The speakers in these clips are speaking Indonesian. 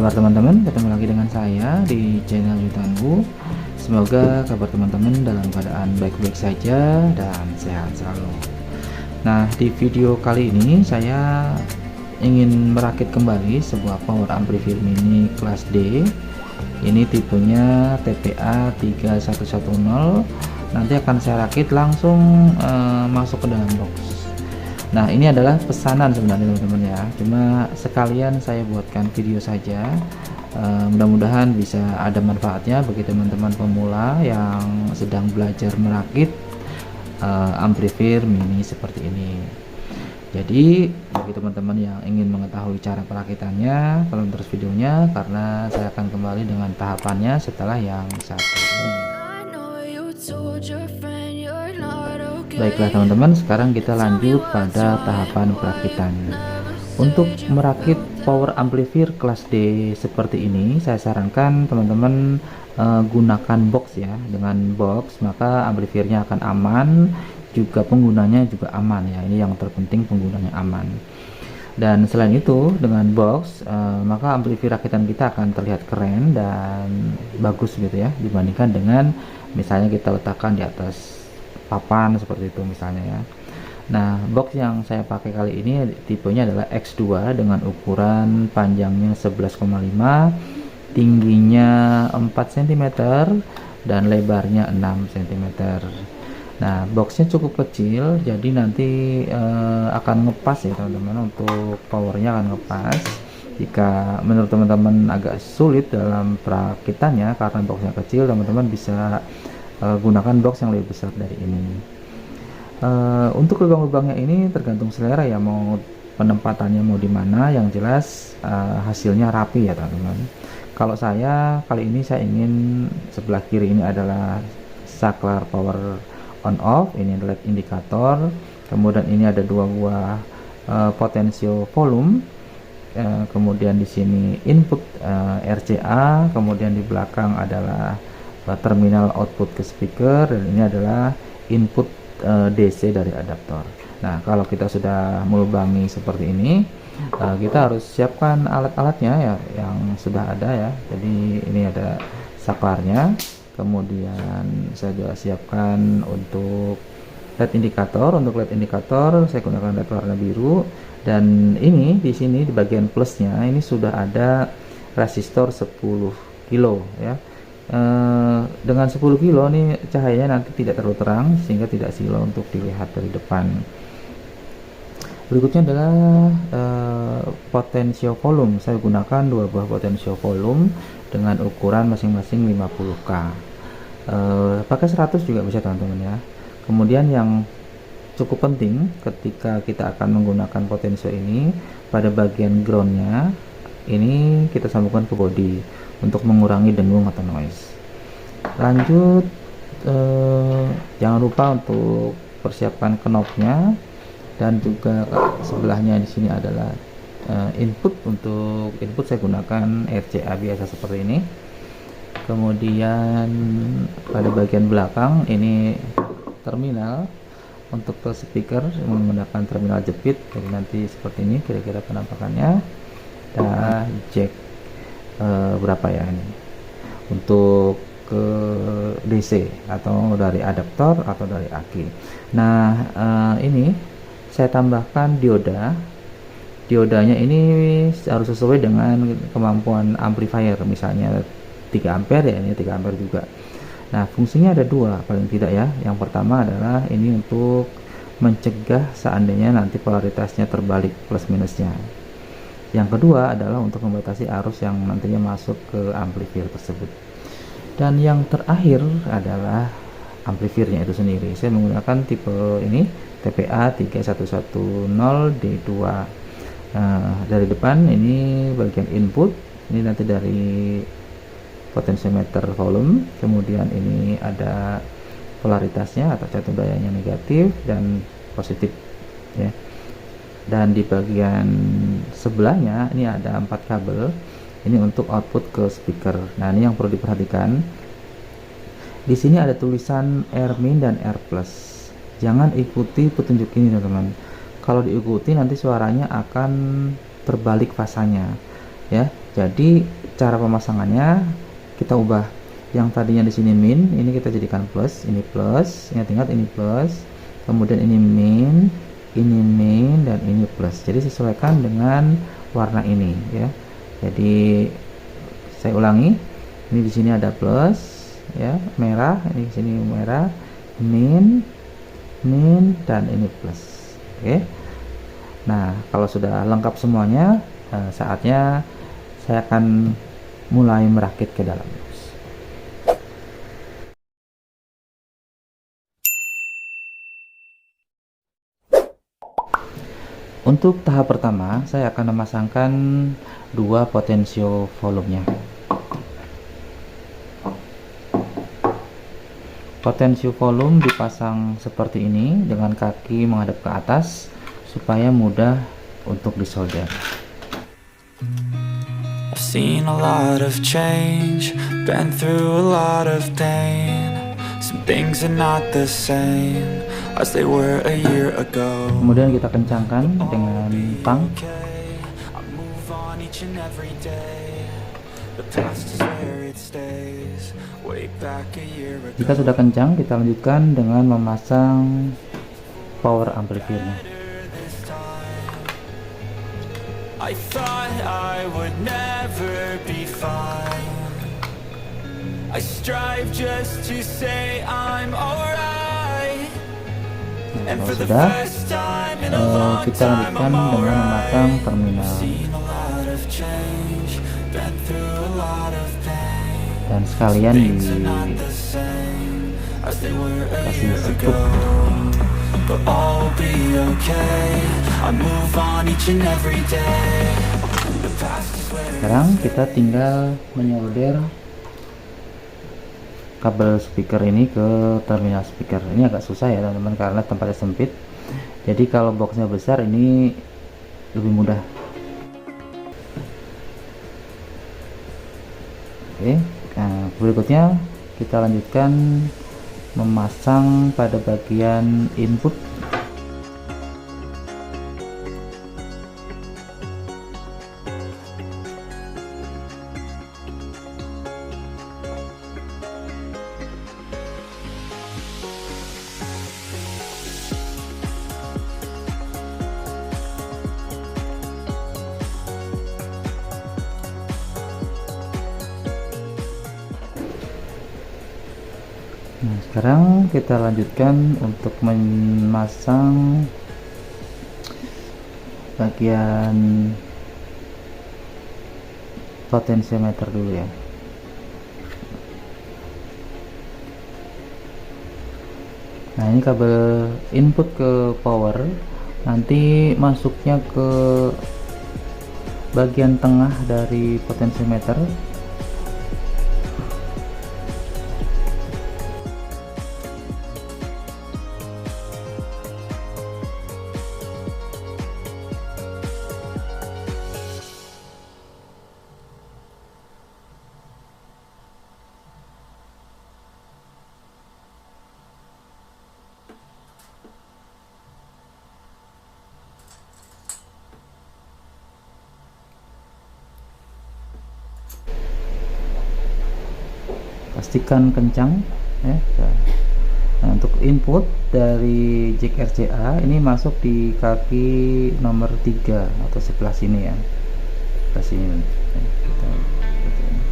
kabar teman-teman? Ketemu lagi dengan saya di channel Yutanbu. Semoga kabar teman-teman dalam keadaan baik-baik saja dan sehat selalu. Nah, di video kali ini saya ingin merakit kembali sebuah power amplifier mini kelas D. Ini tipenya TPA 3110. Nanti akan saya rakit langsung masuk ke dalam box. Nah, ini adalah pesanan sebenarnya teman-teman ya, cuma sekalian saya buatkan video saja. Mudah-mudahan bisa ada manfaatnya bagi teman-teman pemula yang sedang belajar merakit amplifier mini seperti ini. Jadi bagi teman-teman yang ingin mengetahui cara perakitannya, tonton terus videonya karena saya akan kembali dengan tahapannya setelah yang satu ini. Baiklah teman-teman, sekarang kita lanjut pada tahapan perakitan. Untuk merakit power amplifier kelas D seperti ini, saya sarankan teman-teman gunakan box ya. Dengan box maka amplifiernya akan aman, juga penggunanya juga aman ya. Ini yang terpenting, penggunanya aman. Dan selain itu dengan box maka amplifier rakitan kita akan terlihat keren dan bagus gitu ya, dibandingkan dengan misalnya kita letakkan di atas papan seperti itu misalnya ya. Nah, box yang saya pakai kali ini tipenya adalah X2 dengan ukuran panjangnya 11,5, tingginya 4 cm dan lebarnya 6 cm. Nah, boxnya cukup kecil, jadi nanti akan ngepas ya teman-teman. Untuk powernya akan ngepas. Jika menurut teman-teman agak sulit dalam perakitannya karena boxnya kecil, teman-teman bisa gunakan box yang lebih besar dari ini. Untuk lubang-lubangnya ini tergantung selera ya, mau penempatannya mau di mana. Yang jelas hasilnya rapi ya teman-teman. Kalau saya kali ini saya ingin sebelah kiri ini adalah saklar power on off, ini LED indikator, kemudian ini ada dua buah potensio volume, kemudian di sini input RCA, kemudian di belakang adalah terminal output ke speaker, dan ini adalah input DC dari adaptor. Nah, kalau kita sudah melubangi seperti ini, kita harus siapkan alat-alatnya ya yang sudah ada ya. Jadi ini ada saklarnya, kemudian saya juga siapkan untuk LED indikator. Untuk LED indikator saya gunakan LED warna biru, dan ini di sini di bagian plusnya ini sudah ada resistor 10 kilo ya. Dengan 10 kilo nih cahayanya nanti tidak terlalu terang sehingga tidak silau untuk dilihat dari depan. Berikutnya adalah potensio volume. Saya gunakan dua buah potensio volume dengan ukuran masing-masing 50K. Pakai 100 juga bisa teman-teman ya. Kemudian yang cukup penting ketika kita akan menggunakan potensio ini, pada bagian groundnya ini kita sambungkan ke body untuk mengurangi dengung atau noise. Lanjut, jangan lupa untuk persiapkan knobnya, dan juga sebelahnya di sini adalah input. Untuk input saya gunakan RCA biasa seperti ini. Kemudian pada bagian belakang ini terminal untuk ke speaker menggunakan terminal jepit, jadi nanti seperti ini kira-kira penampakannya. Dan jack berapa ya ini untuk ke DC atau dari adaptor atau dari aki. Nah, ini saya tambahkan diodanya ini harus sesuai dengan kemampuan amplifier, misalnya 3 ampere ya, ini 3 ampere juga. Nah, fungsinya ada dua paling tidak ya. Yang pertama adalah ini untuk mencegah seandainya nanti polaritasnya terbalik plus minusnya. Yang kedua adalah untuk membatasi arus yang nantinya masuk ke amplifier tersebut. Dan yang terakhir adalah amplifiernya itu sendiri. Saya menggunakan tipe ini TPA 3110D2. Dari depan ini bagian input, ini nanti dari potentiometer volume, kemudian ini ada polaritasnya atau catur dayanya negatif dan positif ya. Dan di bagian sebelahnya ini ada 4 kabel, ini untuk output ke speaker. Nah, ini yang perlu diperhatikan, di sini ada tulisan R- dan R+. Jangan ikuti petunjuk ini teman-teman. Kalau diikuti nanti suaranya akan terbalik fasanya ya. Jadi cara pemasangannya kita ubah, yang tadinya di sini min, ini kita jadikan plus, ini plus, ingat-ingat ini plus, kemudian ini min, dan ini plus. Jadi sesuaikan dengan warna ini ya. Jadi saya ulangi, ini di sini ada plus ya, merah, ini di sini merah, min, dan ini plus. Oke. Nah, kalau sudah lengkap semuanya, saatnya saya akan mulai merakit ke dalam. Untuk tahap pertama, saya akan memasangkan dua potensio volumenya. Potensio volume dipasang seperti ini dengan kaki menghadap ke atas supaya mudah untuk disolder. I've seen a lot of change, been through a lot of pain. Some things are not the same as they were a year ago. Kemudian kita kencangkan dengan tang. I move on each and every day. The past is where it stays. Way back a year ago. Jika sudah kencang, kita lanjutkan dengan memasang power amplifiernya. I thought I would never be fine. I strive just to say I'm alright. And for the first time in a long time I'm alright. Seen a lot of change, been through a lot of pain. Dan sekalian Things are not the same as they were a year ago. But all will be okay. I move on each and every day. The past is where. Sekarang kita tinggal menyolder kabel speaker ini ke terminal speaker. Ini agak susah ya teman-teman karena tempatnya sempit. Jadi kalau boxnya besar ini lebih mudah. Oke, nah berikutnya kita lanjutkan memasang pada bagian input. Nah, sekarang kita lanjutkan untuk memasang bagian potensiometer dulu ya. Nah, ini kabel input ke power, nanti masuknya ke bagian tengah dari potensiometer. Pastikan kencang ya. Nah, untuk input dari jack RCA ini masuk di kaki nomor 3 atau sebelah sini ya, sebelah sini ya, kita seperti ini.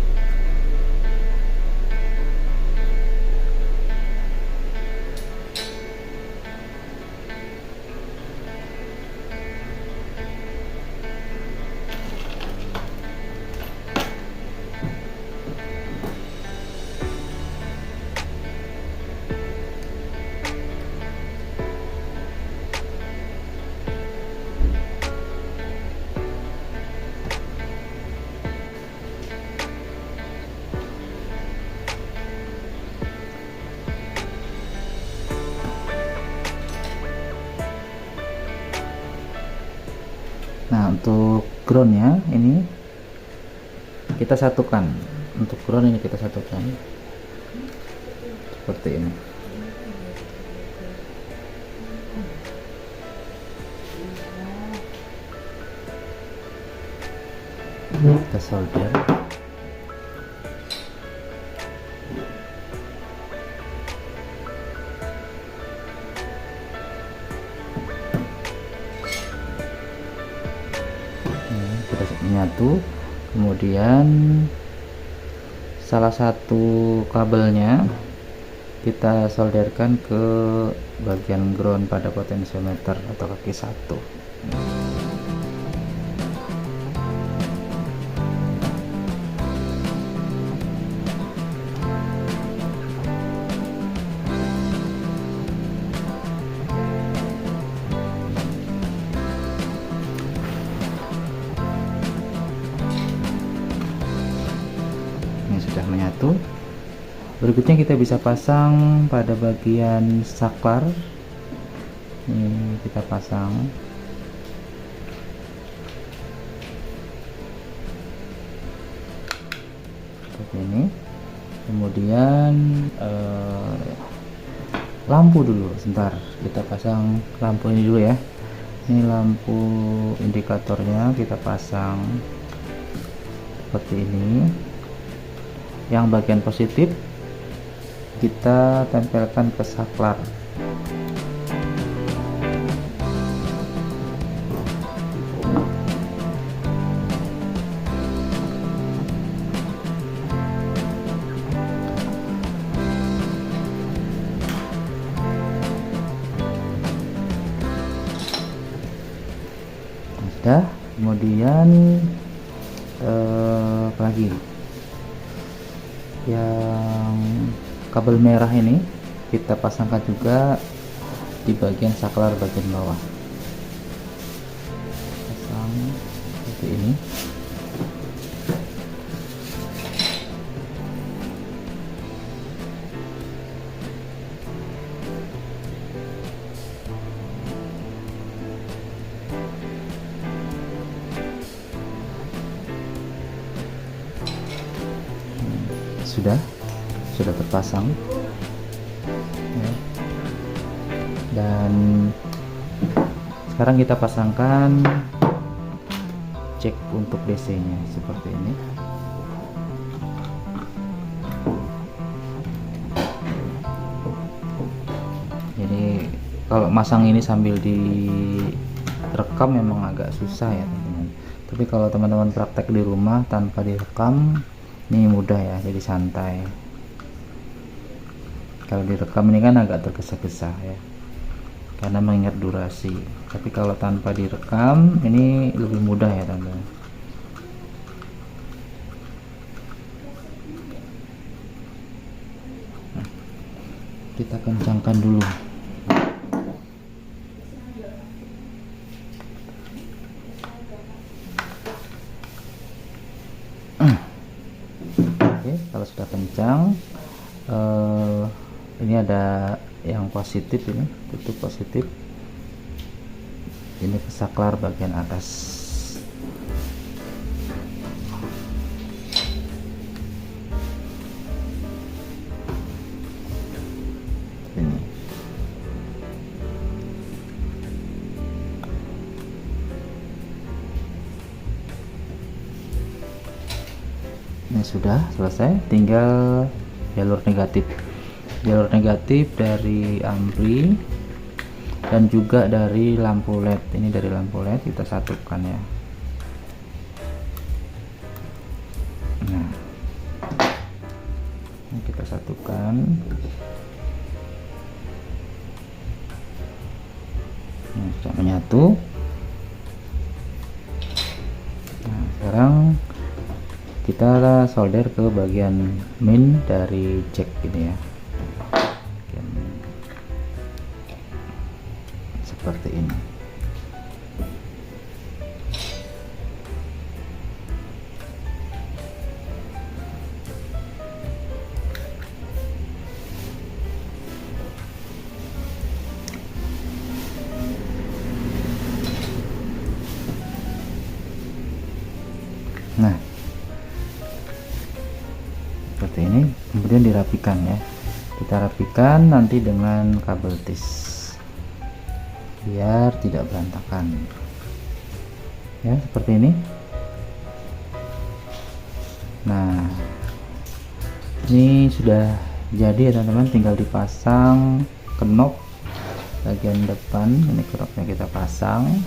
Nah, untuk groundnya ini kita satukan. Untuk ground ini kita satukan seperti ini. kita solder. Sudah menyatu. Kemudian salah satu kabelnya kita solderkan ke bagian ground pada potensiometer atau kaki 1. Ini sudah menyatu. Berikutnya kita bisa pasang pada bagian saklar. Ini kita pasang. Seperti ini. Kemudian lampu dulu, sebentar. Kita pasang lampu ini dulu ya. Ini lampu indikatornya kita pasang seperti ini. Yang bagian positif kita tempelkan ke saklar. Sudah, kemudian apa lagi? Yang kabel merah ini kita pasangkan juga di bagian saklar bagian bawah. Pasang seperti ini. Sudah terpasang ya. Dan sekarang kita pasangkan cek untuk DC nya seperti ini. Jadi kalau masang ini sambil direkam memang agak susah ya teman-teman, tapi kalau teman-teman praktek di rumah tanpa direkam ini mudah ya, jadi santai. Kalau direkam ini kan agak tergesa-gesa ya, karena mengingat durasi. Tapi kalau tanpa direkam ini lebih mudah ya teman-teman. Nah, kita kencangkan dulu. Kalau sudah kencang, ini ada yang positif, ini tutup positif, ini ke saklar bagian atas. Ini sudah selesai, tinggal jalur negatif dari ampli dan juga dari lampu LED. Ini dari lampu LED kita satukan ya. Nah, ini kita satukan. Nah, sudah menyatu. Nah, sekarang kita solder ke bagian main dari jack ini ya, seperti ini. Nah, seperti ini. Kemudian dirapikan ya, kita rapikan nanti dengan kabel tis biar tidak berantakan ya, seperti ini. Nah, ini sudah jadi ya teman-teman, tinggal dipasang knop bagian depan. Ini knopnya kita pasang,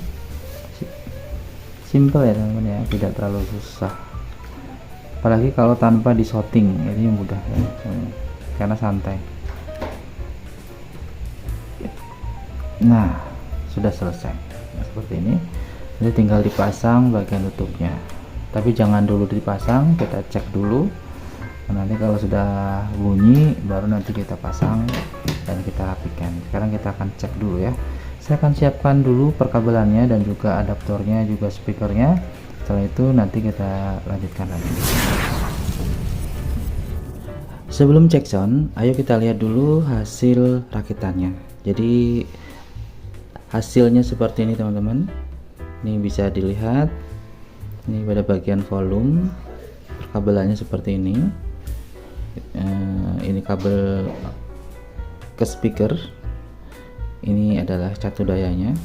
simple ya teman-teman ya, tidak terlalu susah, apalagi kalau tanpa disorting ini mudah ya, karena santai. Nah, sudah selesai. Nah, seperti ini. Jadi tinggal dipasang bagian tutupnya, tapi jangan dulu dipasang, kita cek dulu. Nanti kalau sudah bunyi baru nanti kita pasang dan kita rapikan. Sekarang kita akan cek dulu ya. Saya akan siapkan dulu perkabelannya dan juga adaptornya, juga speakernya. Setelah itu nanti kita lanjutkan lagi. Sebelum cek sound, ayo kita lihat dulu hasil rakitannya. Jadi hasilnya seperti ini teman-teman. Ini bisa dilihat, ini pada bagian volume perkabelannya seperti ini. Ini kabel ke speaker, ini adalah catu dayanya.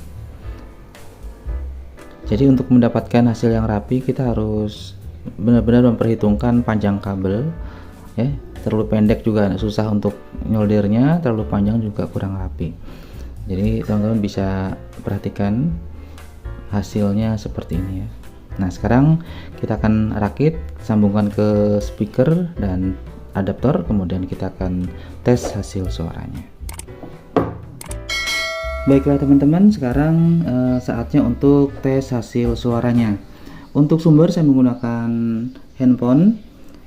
Jadi untuk mendapatkan hasil yang rapi kita harus benar-benar memperhitungkan panjang kabel ya. Terlalu pendek juga susah untuk nyoldernya, terlalu panjang juga kurang rapi. Jadi teman-teman bisa perhatikan hasilnya seperti ini ya. Nah, sekarang kita akan rakit, sambungkan ke speaker dan adaptor, kemudian kita akan tes hasil suaranya. Baiklah teman-teman, sekarang saatnya untuk tes hasil suaranya. Untuk sumber saya menggunakan handphone.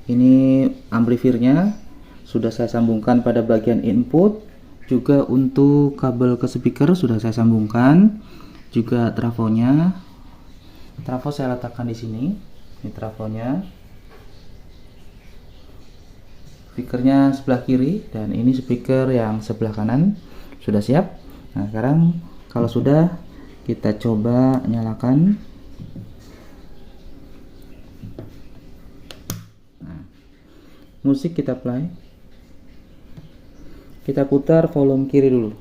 Ini amplifiernya sudah saya sambungkan pada bagian input, juga untuk kabel ke speaker sudah saya sambungkan. Juga trafonya, trafo saya letakkan di sini. Ini trafonya, speakernya sebelah kiri, dan ini speaker yang sebelah kanan sudah siap. Nah, sekarang kalau sudah, kita coba nyalakan. Nah, musik kita play, kita putar volume kiri dulu.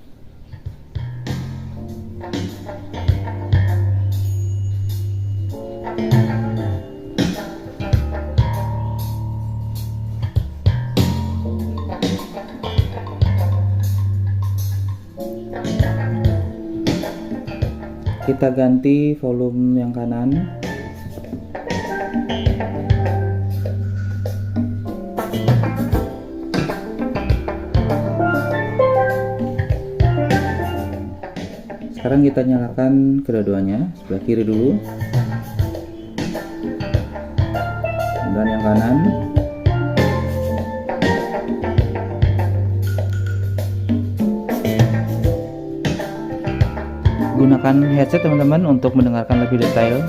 Kita ganti volume yang kanan. Sekarang kita nyalakan kedua-duanya, sebelah kiri dulu, dan yang kanan. Gunakan headset teman-teman untuk mendengarkan lebih detail.